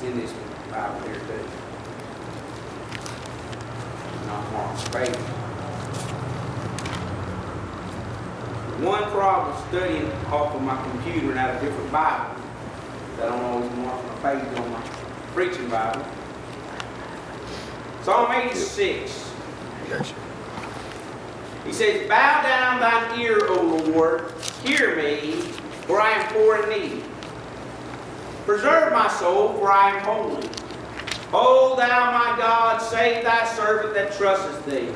in this Bible here too. Not Mark's page. One problem studying off of my computer and out of different Bibles. I don't always mark my page on my preaching Bible. Psalm 86. He says, "Bow down thine ear, O Lord, hear me, for I am poor and needy. Preserve my soul, for I am holy. O thou my God, save thy servant that trusteth thee.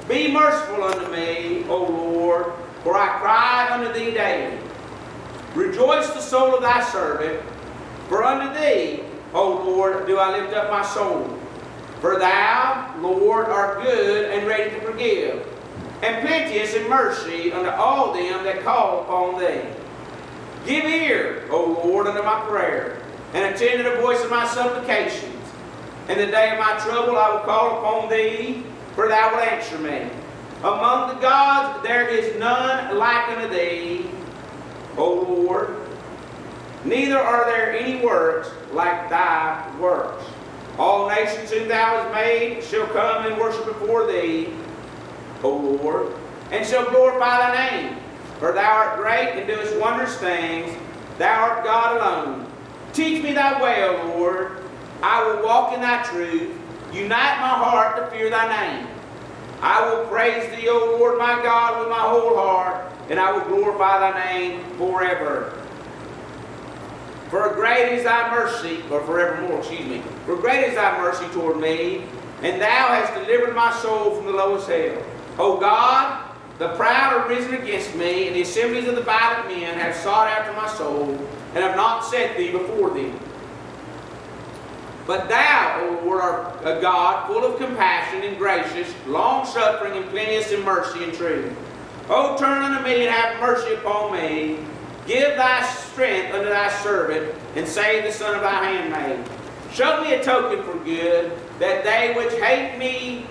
Be merciful unto me, O Lord, for I cry unto thee daily. Rejoice the soul of thy servant, for unto thee, O Lord, do I lift up my soul. For thou, Lord, art good and ready to forgive, and plenteous in mercy unto all them that call upon thee. Give ear, O Lord, unto my prayer, and attend to the voice of my supplications. In the day of my trouble I will call upon thee, for thou wilt answer me. Among the gods there is none like unto thee, O Lord, neither are there any works like thy works. All nations whom thou hast made shall come and worship before thee, O Lord, and shall glorify thy name. For thou art great and doest wondrous things. Thou art God alone. Teach me thy way, O Lord. I will walk in thy truth. Unite my heart to fear thy name. I will praise thee, O Lord my God, with my whole heart, and I will glorify thy name forever. For great is thy mercy, or forevermore, excuse me. For great is thy mercy toward me, and thou hast delivered my soul from the lowest hell. O God, the proud are risen against me, and the assemblies of the violent men have sought after my soul, and have not set thee before them. But thou, O Lord, art a God full of compassion and gracious, long-suffering and plenteous in mercy and truth. O turn unto me and have mercy upon me. Give thy strength unto thy servant, and save the son of thy handmaid. Show me a token for good, that they which hate me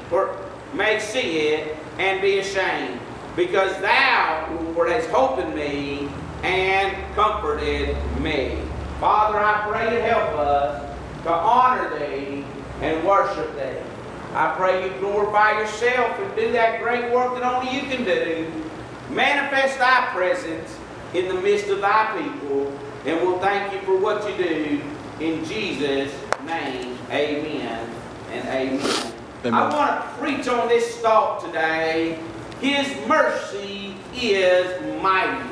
may see it and be ashamed. Because thou, Lord, hast hope in me and comforted me." Father, I pray you help us to honor thee and worship thee. I pray you glorify yourself and do that great work that only you can do. Manifest thy presence in the midst of thy people, and we'll thank you for what you do. In Jesus' name, amen and amen. Amen. I want to preach on this thought today. His mercy is mighty.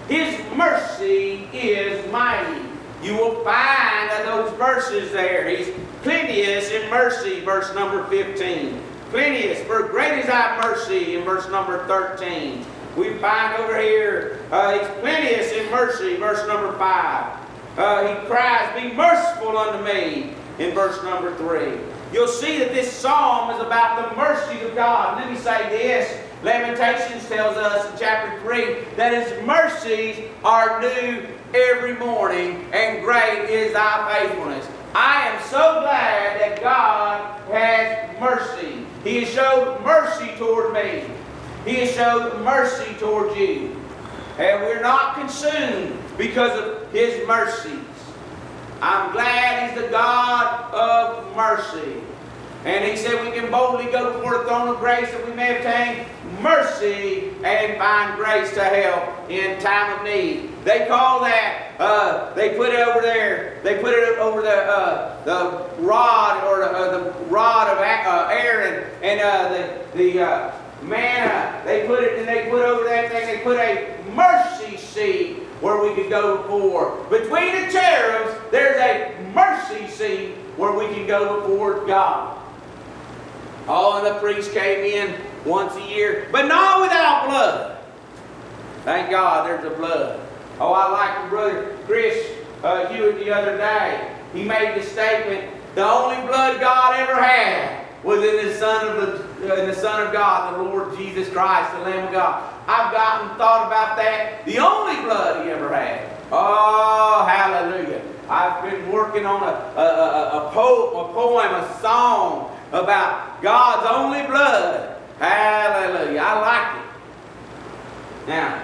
His mercy is mighty. You will find those verses there. He's plenteous in mercy, verse number 15. Plenteous, for great is thy mercy, in verse number 13. We find over here, he's plenteous in mercy, verse number 5. He cries, "Be merciful unto me," in verse number 3. You'll see that this psalm is about the mercy of God. Let me say this. Lamentations tells us in chapter 3 that His mercies are new every morning, and great is thy faithfulness. I am so glad that God has mercy. He has showed mercy toward me. He has showed mercy toward you. And we're not consumed because of His mercies. I'm glad He's the God of mercy. And He said we can boldly go before the throne of grace that we may obtain mercy and find grace to help in time of need. They call that, they put it over there, they put it over the rod, or the rod of Aaron, and the manna. They put it, and they put over that thing, they put a mercy seat where we could go before. Between the cherubs, there's a mercy seat where we can go before God. Oh, and the priest came in once a year, but not without blood. Thank God there's a blood. Oh, I like Brother Chris Hewitt the other day. He made the statement, the only blood God ever had was in the Son of God, the Lord Jesus Christ, the Lamb of God. I've thought about that. The only blood He ever had. Oh, hallelujah. I've been working on a poem, a song about God's only blood. Hallelujah. I like it. Now,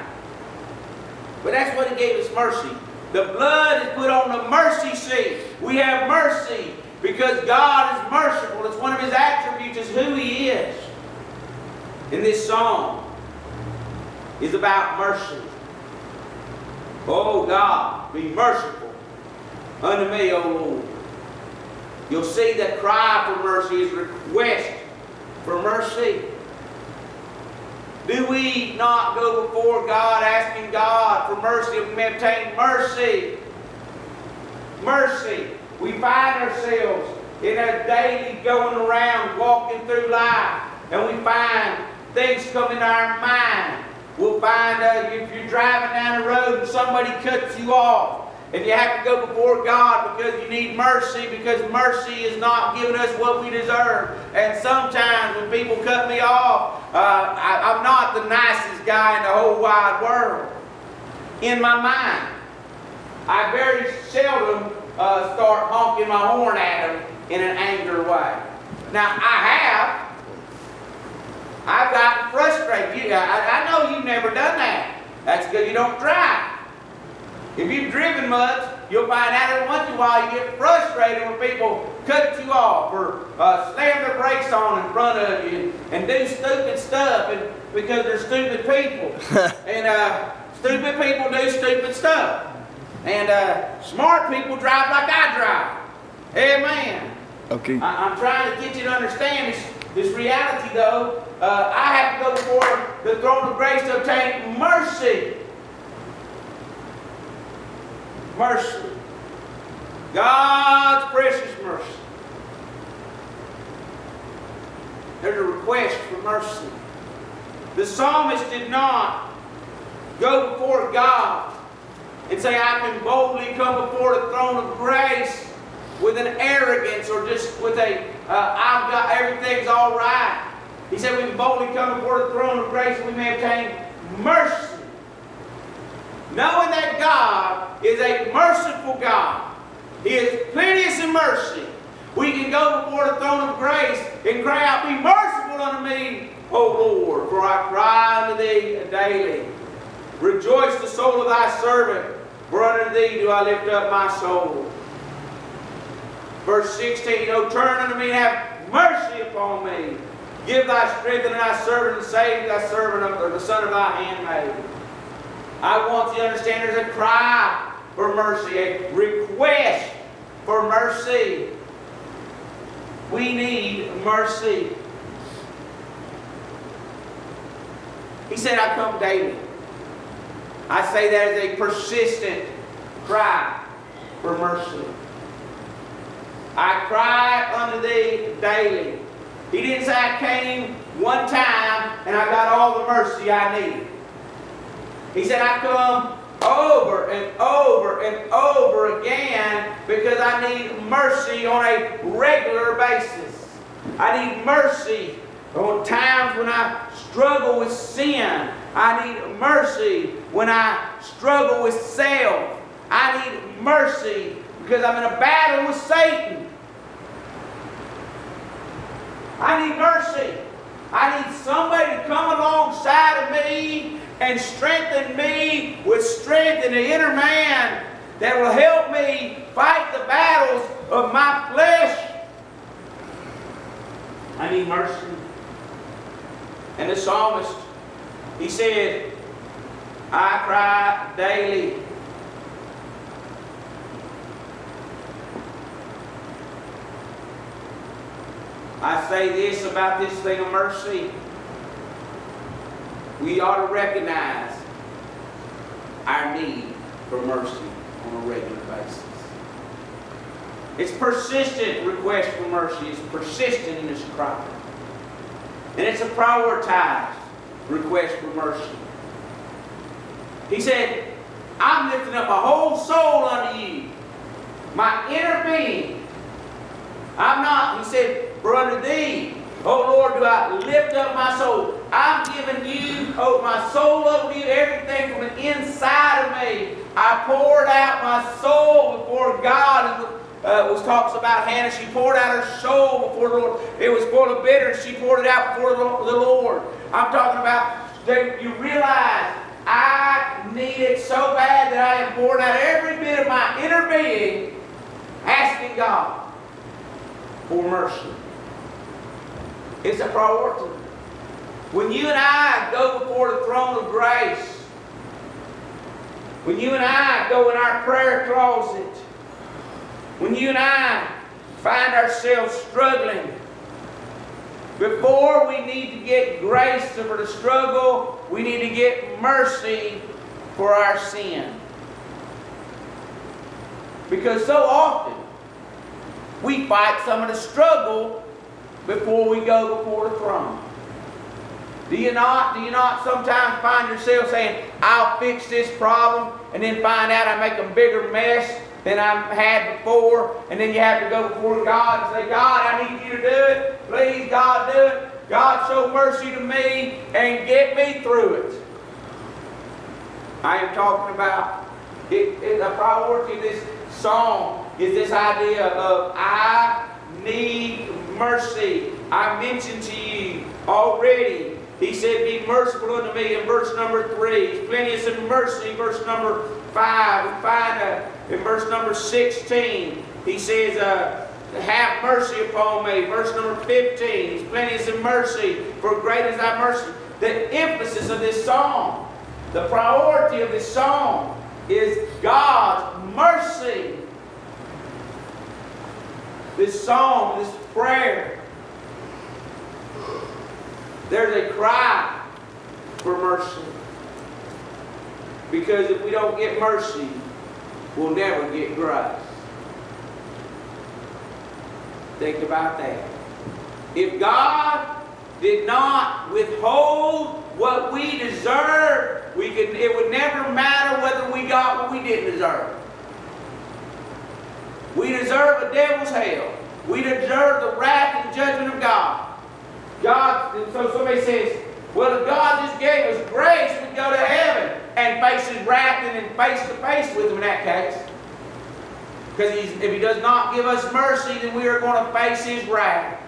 but that's what He gave us mercy. The blood is put on the mercy seat. We have mercy because God is merciful. It's one of His attributes, is who He is. And this song is about mercy. Oh God, be merciful unto me, O Lord. You'll see that cry for mercy is request for mercy. Do we not go before God asking God for mercy if we may obtain mercy? Mercy. We find ourselves in a daily going around, walking through life, and we find things come into our mind. We'll find if you're driving down the road and somebody cuts you off, and you have to go before God because you need mercy, because mercy is not giving us what we deserve. And sometimes when people cut me off, I'm not the nicest guy in the whole wide world. In my mind, I very seldom start honking my horn at them in an angry way. Now, I've gotten frustrated. I know you've never done that. That's because you don't drive. If you've driven much, you'll find out every once in a while you get frustrated when people cut you off or slam their brakes on in front of you and do stupid stuff because they're stupid people. And stupid people do stupid stuff. And smart people drive like I drive. Amen. Okay. I'm trying to get you to understand this reality, though. I have to go before the throne of grace to obtain mercy. Mercy. God's precious mercy. There's a request for mercy. The psalmist did not go before God and say, I can boldly come before the throne of grace with an arrogance or just with I've got everything's all right. He said we can boldly come before the throne of grace and we may obtain mercy. Knowing that God is a merciful God. He is plenteous in mercy. We can go before the throne of grace and cry out, be merciful unto me, O Lord, for I cry unto thee daily. Rejoice the soul of thy servant, for unto thee do I lift up my soul. Verse 16, O turn unto me and have mercy upon me. Give thy strength unto thy servant and save thy servant or the son of thy handmaid. I want you to understand there's a cry for mercy, a request for mercy. We need mercy. He said, I come daily. I say that as a persistent cry for mercy. I cry unto thee daily. He didn't say I came one time and I got all the mercy I need. He said I come over and over and over again because I need mercy on a regular basis. I need mercy on times when I struggle with sin. I need mercy when I struggle with self. I need mercy because I'm in a battle with Satan. I need mercy. I need somebody to come alongside of me and strengthen me with strength in the inner man that will help me fight the battles of my flesh. I need mercy. And the psalmist, he said, I cry daily. I say this about this thing of mercy. We ought to recognize our need for mercy on a regular basis. It's persistent request for mercy. It's persistent in its cry. And it's a prioritized request for mercy. He said, I'm lifting up my whole soul unto you. My inner being. I'm not, he said, for unto thee, O Lord, do I lift up my soul. I'm giving you, my soul over to you, everything from the inside of me. I poured out my soul before God. It talks about Hannah. She poured out her soul before the Lord. It was full of bitterness. She poured it out before the Lord. I'm talking about, you realize I need it so bad that I am pouring out every bit being asking God for mercy. It's a priority. When you and I go before the throne of grace, when you and I go in our prayer closet, when you and I find ourselves struggling, before we need to get grace for the struggle, we need to get mercy for our sin. Because so often, we fight some of the struggle before we go before the throne. Do you not sometimes find yourself saying, I'll fix this problem, and then find out I make a bigger mess than I had before, and then you have to go before God and say, God, I need you to do it. Please, God, do it. God, show mercy to me and get me through it. I am talking about a priority of this song is this idea of I need mercy. I mentioned to you already. He said, be merciful unto me in verse number 3. He's plenteous in mercy in verse number 5. We find in verse number 16, he says, have mercy upon me. Verse number 15, he's plenteous in mercy, for great is thy mercy. The emphasis of this song, the priority of this song is God's mercy. This song, this prayer, there's a cry for mercy. Because if we don't get mercy, we'll never get grace. Think about that. If God did not withhold what we deserve, it would never matter whether we got what we didn't deserve. We deserve a devil's hell. We deserve the wrath and judgment of God. And so somebody says, well, if God just gave us grace, we'd go to heaven and face His wrath and then face to face with Him in that case. Because if He does not give us mercy, then we are going to face His wrath.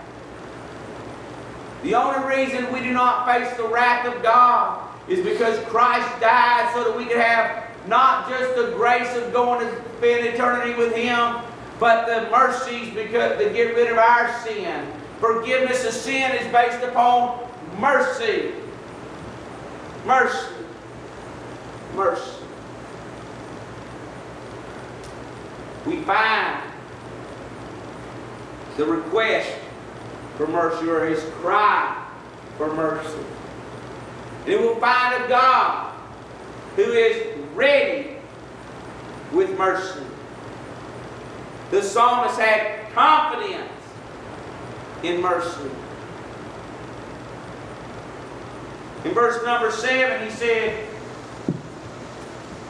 The only reason we do not face the wrath of God is because Christ died so that we could have not just the grace of going to spend eternity with Him, but the mercies to get rid of our sin. Forgiveness of sin is based upon mercy. Mercy. Mercy. We find the request for mercy, or His cry for mercy. And we will find a God who is ready with mercy. The psalmist had confidence in mercy. In verse number 7, he said,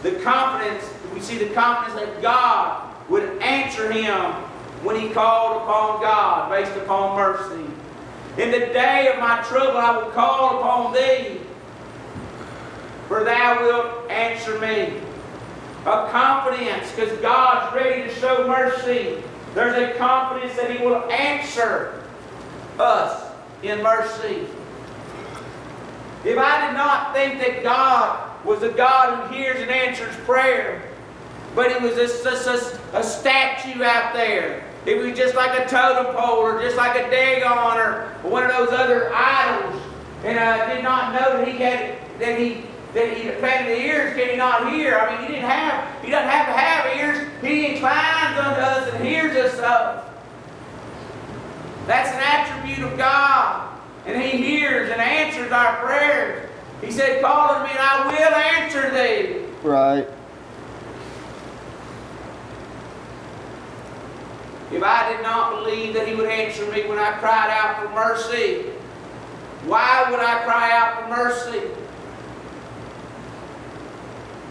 we see the confidence that God would answer him when he called upon God based upon mercy. In the day of my trouble I will call upon thee, for thou wilt answer me. A confidence, because God's ready to show mercy. There's a confidence that He will answer us in mercy. If I did not think that God was a God who hears and answers prayer, but He was just a statue out there, it was just like a totem pole or just like a Dagon or one of those other idols, and I did not know that He planted the ears, can He not hear? I mean, He doesn't have to have ears. He inclines unto us and hears us so. That's an attribute of God. And He hears and answers our prayers. He said, call unto me and I will answer thee. Right. If I did not believe that He would answer me when I cried out for mercy, why would I cry out for mercy?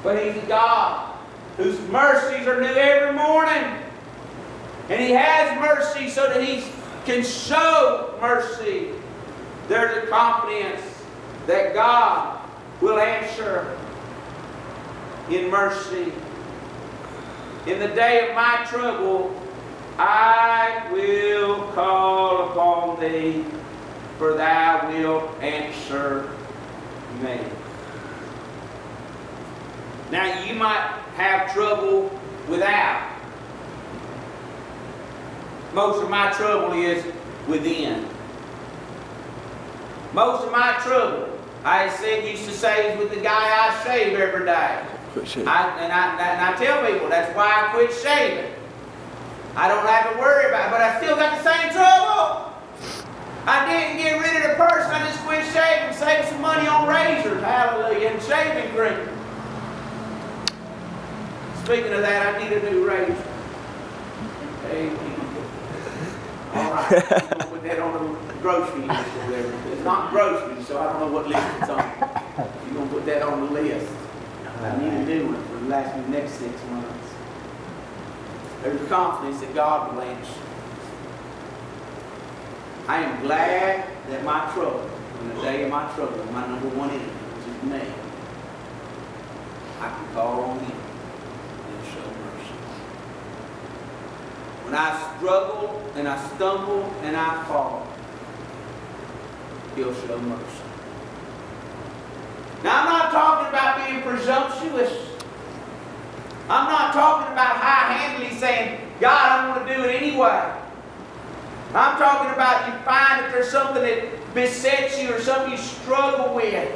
But He's a God whose mercies are new every morning. And He has mercy so that He can show mercy. There's a confidence that God will answer in mercy. In the day of my trouble, I will call upon thee, for thou wilt answer me. Now you might have trouble without Most of my trouble is within. Most of my trouble, I said, used to say, is with the guy I shave every day. And I tell people, that's why I quit shaving. I don't have to worry about it, but I still got the same trouble. I didn't get rid of the person, I just quit shaving, saved some money on razors, hallelujah, and shaving cream. Speaking of that, I need a new razor. Amen. All right, I'm going to put that on the grocery list or whatever. It's not grocery, so I don't know what list it's on. You're going to put that on the list. I need a new one for the next 6 months. There's a confidence that God will answer. I am glad that my trouble, in the day of my trouble, my number one enemy, which is me, I can call on Him and show mercy. When I struggle and I stumble and I fall, He'll show mercy. Now, I'm not talking about being presumptuous. I'm not talking about high-handedly saying, God, I'm going to do it anyway. I'm talking about you find that there's something that besets you or something you struggle with.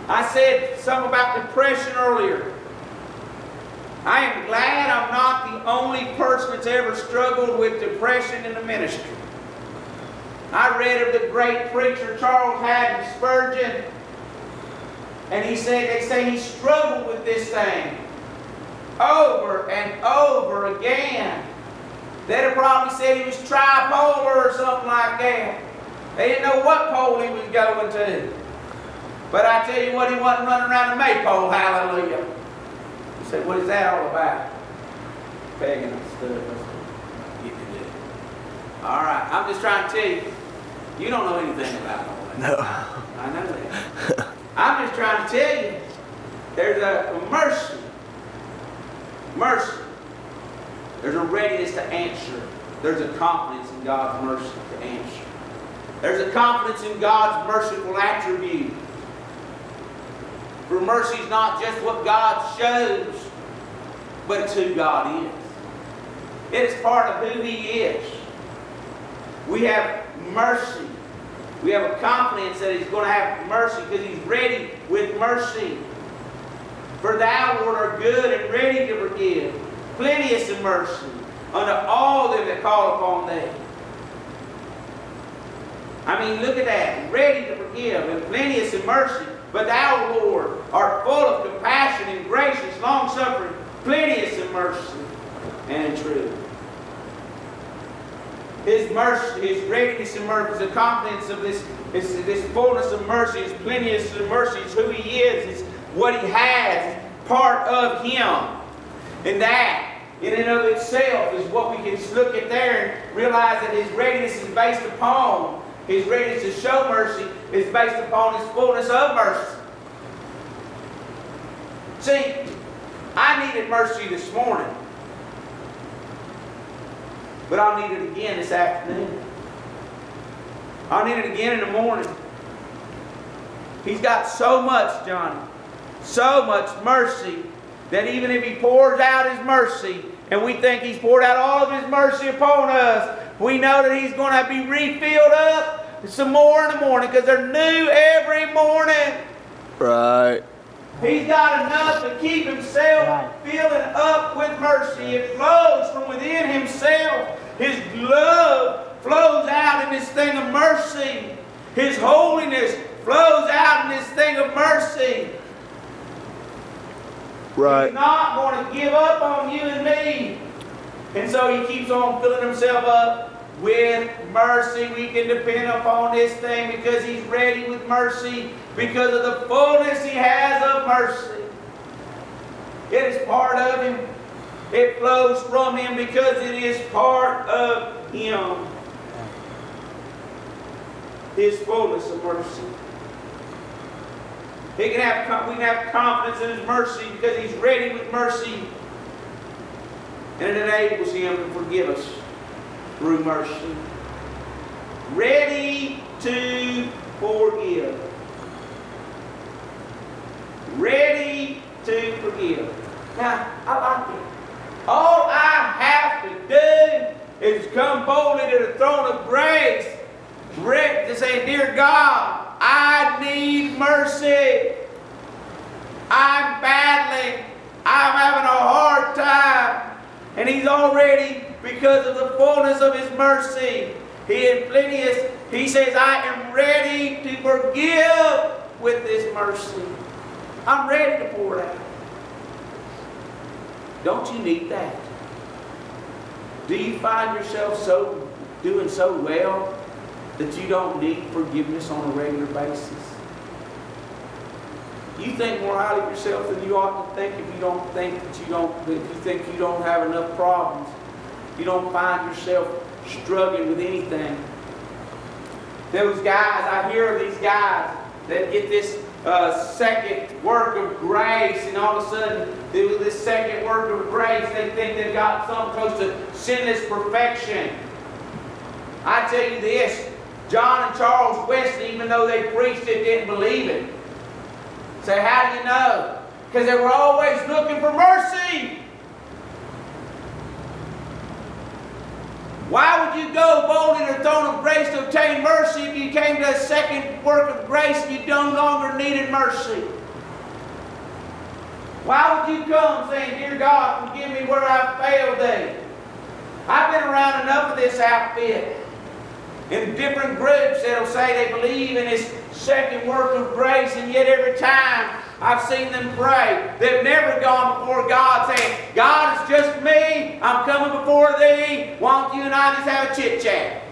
I said something about depression earlier. I am glad I'm not the only person that's ever struggled with depression in the ministry. I read of the great preacher Charles Haddon Spurgeon, and they say he struggled with this thing over and over again. They'd have probably said he was tripolar or something like that. They didn't know what pole he was going to. But I tell you what, he wasn't running around the maypole, hallelujah. You said, what is that all about? Pegging and stuff. All right, I'm just trying to tell you, you don't know anything about all that. No. I know that. I'm just trying to tell you, there's a mercy. Mercy. There's a readiness to answer. There's a confidence in God's mercy to answer. There's a confidence in God's merciful attribute. For mercy is not just what God shows, but it's who God is. It is part of who He is. We have mercy. We have a confidence that He's going to have mercy because He's ready with mercy. For Thou, Lord, art good and ready to forgive, plenteous in mercy unto all them that call upon Thee. I mean, look at that. Ready to forgive and plenteous in mercy. But Thou, Lord, art full of compassion and gracious, long-suffering, plenteous in mercy and in truth. His mercy, His readiness in mercy, the confidence of this fullness of mercy, His plenteous in mercy is who He is, it's what He has, part of Him. And that, in and of itself, is what we can look at there and realize that His readiness is based upon, His readiness to show mercy is based upon His fullness of mercy. See, I needed mercy this morning. But I'll need it again this afternoon. I'll need it again in the morning. He's got so much, Johnny, so much mercy, that even if He pours out His mercy, and we think He's poured out all of His mercy upon us, we know that He's going to be refilled up some more in the morning, because they're new every morning. Right. He's got enough to keep Himself filling up with mercy. It flows from within Himself. His love flows out in this thing of mercy. His holiness flows out in this thing of mercy. Right. He's not going to give up on you and me. And so He keeps on filling Himself up with mercy. We can depend upon this thing because He's ready with mercy, because of the fullness He has of mercy. It is part of Him. It flows from Him because it is part of Him. His fullness of mercy. We can have confidence in His mercy because He's ready with mercy. And it enables Him to forgive us through mercy. Ready to forgive. Ready to forgive. Now, I like it. All I have to do is come boldly to the throne of grace, ready to say, dear God, I need mercy. I'm battling. I'm having a hard time. And He's already, because of the fullness of His mercy, He is plenteous. He says, I am ready to forgive with this mercy. I'm ready to pour it out. Don't you need that? Do you find yourself doing so well that you don't need forgiveness on a regular basis? You think more highly of yourself than you ought to think if you don't think that if you think you don't have enough problems. You don't find yourself struggling with anything. Those guys, I hear of these guys that get this second work of grace, and all of a sudden, with this second work of grace, they think they've got something close to sinless perfection. I tell you this, John and Charles Wesley, even though they preached it, didn't believe it. Say, how do you know? Because they were always looking for mercy. Why would you go boldly to the throne of grace to obtain mercy if you came to a second work of grace and you no longer needed mercy? Why would you come saying, dear God, forgive me where I've failed thee? I've been around enough of this outfit in different groups that will say they believe in this second work of grace, and yet every time I've seen them pray, they've never gone before God saying, God, it's just me, I'm coming before Thee, why don't you and I just have a chit-chat?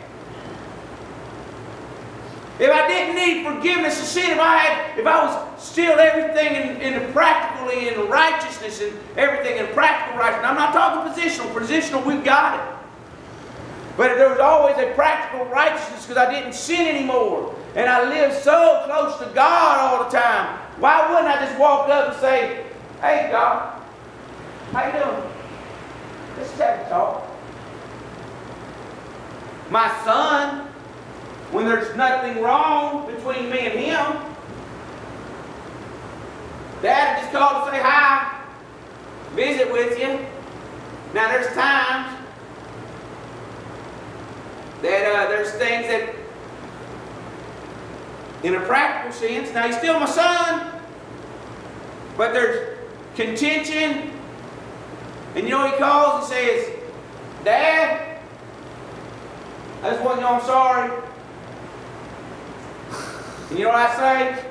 If I didn't need forgiveness of sin, if I was still everything in the practically in the righteousness and everything in practical righteousness, I'm not talking positional. Positional, we've got it. But if there was always a practical righteousness because I didn't sin anymore, and I lived so close to God all the time, why wouldn't I just walk up and say, hey God, how you doing? Let's have a talk. My son, when there's nothing wrong between me and him, Dad just called to say hi, visit with you. Now there's times that there's things that, in a practical sense, now he's still my son, but there's contention, and you know what he calls and says, Dad, I just want you to know I'm sorry. And you know what I say?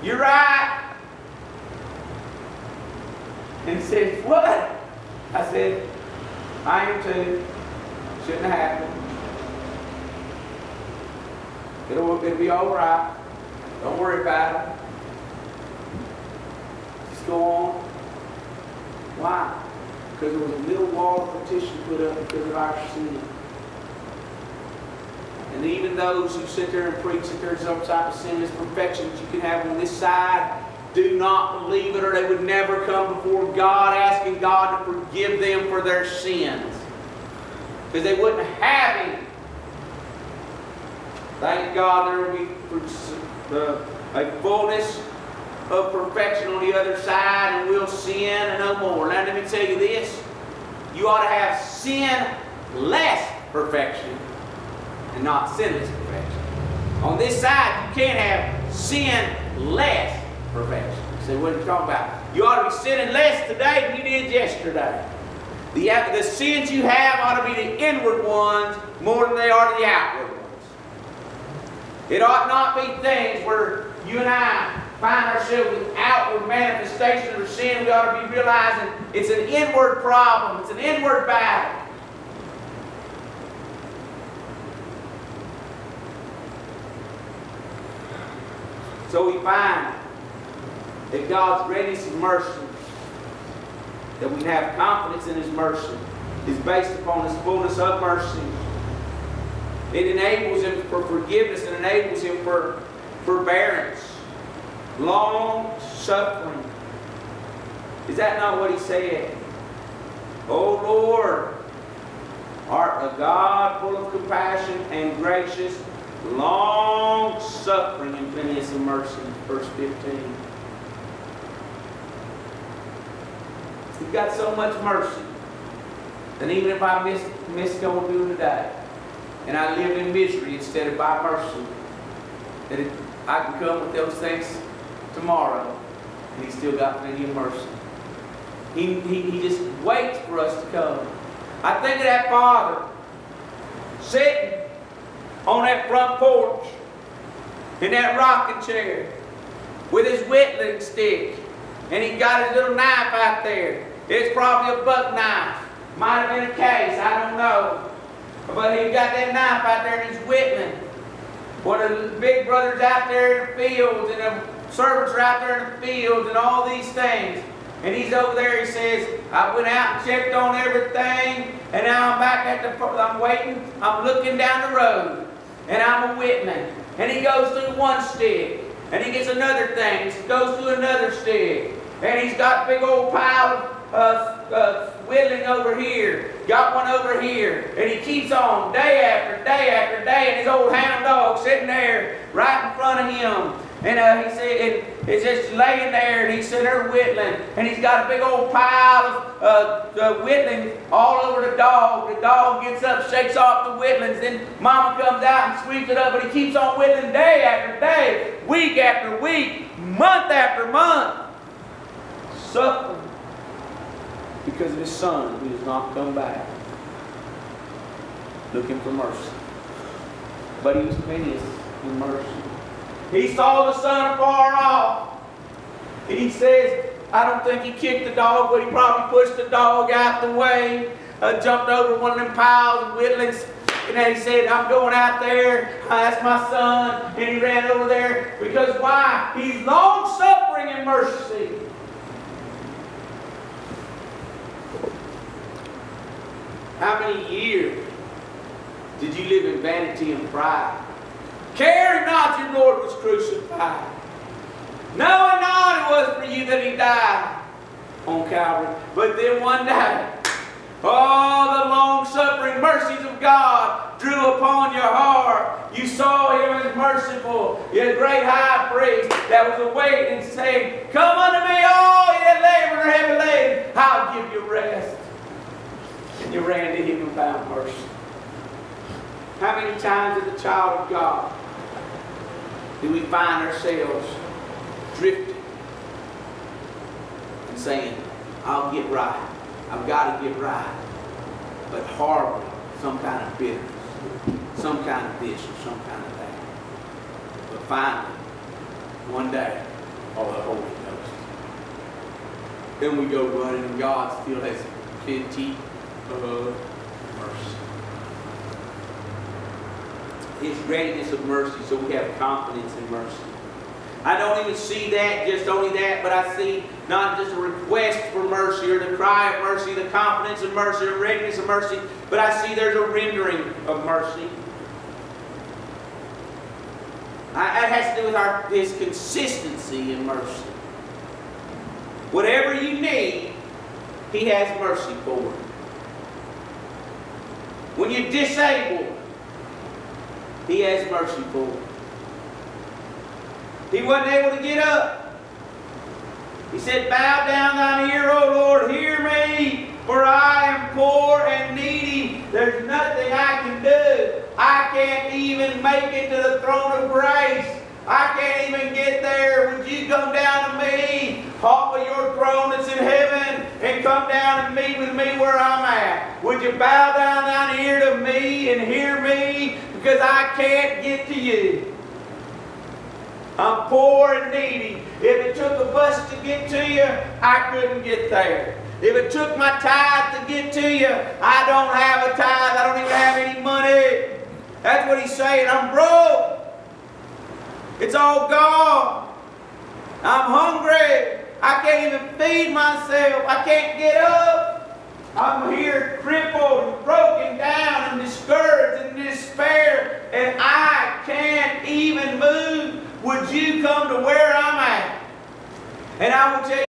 You're right. And he says, what? I said, I am too. Shouldn't have happened. It'll be all right. Don't worry about it. Just go on. Why? Because there was a little wall of petition put up because of our sin. And even those who sit there and preach that there's some type of sinless perfection that you can have on this side do not believe it, or they would never come before God asking God to forgive them for their sins. Because they wouldn't have Him. Thank God there will be a fullness of perfection on the other side, and we'll sin and no more. Now let me tell you this. You ought to have sin-less perfection and not sinless perfection. On this side, you can't have sin-less perfection. You say, what are you talking about? You ought to be sinning less today than you did yesterday. The sins you have ought to be the inward ones more than they are the outward ones. It ought not be things where you and I find ourselves with outward manifestation of sin. We ought to be realizing it's an inward problem. It's an inward battle. So we find that God's readiness and mercy, that we can have confidence in His mercy, is based upon His fullness of mercy. It enables Him for forgiveness and enables Him for forbearance, long suffering. Is that not what He said? O Lord, art a God full of compassion and gracious, long suffering and plenteous of mercy. Verse 15. You've got so much mercy. And even if I miss going through today, and I live in misery instead of by mercy, that I can come with those things tomorrow, and He's still got plenty of mercy. He just waits for us to come. I think of that father sitting on that front porch in that rocking chair with his whittling stick, and he's got his little knife out there. It's probably a buck knife. Might have been a case, I don't know. But he's got that knife out there and he's whittling. One of the big brothers out there in the fields, and the servants are out there in the fields, and all these things. And he's over there, he says, I went out and checked on everything, and now I'm back at I'm waiting, I'm looking down the road, and I'm a whittling. And he goes through one stick, and he gets another thing, he goes through another stick, and he's got a big old pile of whittling over here, got one over here, and he keeps on day after day after day, and his old hound dog sitting there right in front of him. And he said, it's just laying there, and he's sitting there whittling, and he's got a big old pile of whittling all over the dog. The dog gets up, shakes off the whittlings, then Mama comes out and sweeps it up, and he keeps on whittling day after day, week after week, month after month, suffering because of his son who has not come back, looking for mercy. But he was plenteous in mercy. He saw the son afar off, and he says, I don't think he kicked the dog, but he probably pushed the dog out the way, jumped over one of them piles of whittlings, and then he said, I'm going out there, that's my son, and he ran over there, because why? He's long-suffering in mercy. How many years did you live in vanity and pride? Caring not your Lord was crucified, knowing not it was for you that He died on Calvary. But then one day, all the long-suffering mercies of God drew upon your heart. You saw Him as merciful, a great high priest that was awaiting and saying, come unto me, all ye that labor and are heavy laden, I'll give you rest. And you ran to Him and found mercy. How many times as a child of God do we find ourselves drifting and saying, I'll get right, I've got to get right, but harboring some kind of bitterness, some kind of this or some kind of that. But finally, one day, oh, the Holy Ghost. Then we go running, and God still has plenty of mercy. His readiness of mercy, so we have confidence in mercy. I don't even see that, just only that, but I see not just a request for mercy or the cry of mercy, the confidence of mercy, the readiness of mercy, but I see there's a rendering of mercy. That has to do with His consistency in mercy. Whatever you need, He has mercy for it. When you're disabled, He has mercy for it. He wasn't able to get up. He said, bow down thine ear, O Lord, hear me, for I am poor and needy. There's nothing I can do. I can't even make it to the throne of grace. I can't even get there. Would you come down to me off of your throne that's in heaven and come down and meet with me where I'm at? Would you bow down thine ear to me and hear me? Because I can't get to you. I'm poor and needy. If it took a bus to get to you, I couldn't get there. If it took my tithe to get to you, I don't have a tithe. I don't even have any money. That's what He's saying. I'm broke. It's all gone. I'm hungry. I can't even feed myself. I can't get up. I'm here crippled and broken down and discouraged and in despair, and I can't even move. Would you come to where I'm at? And I will tell you,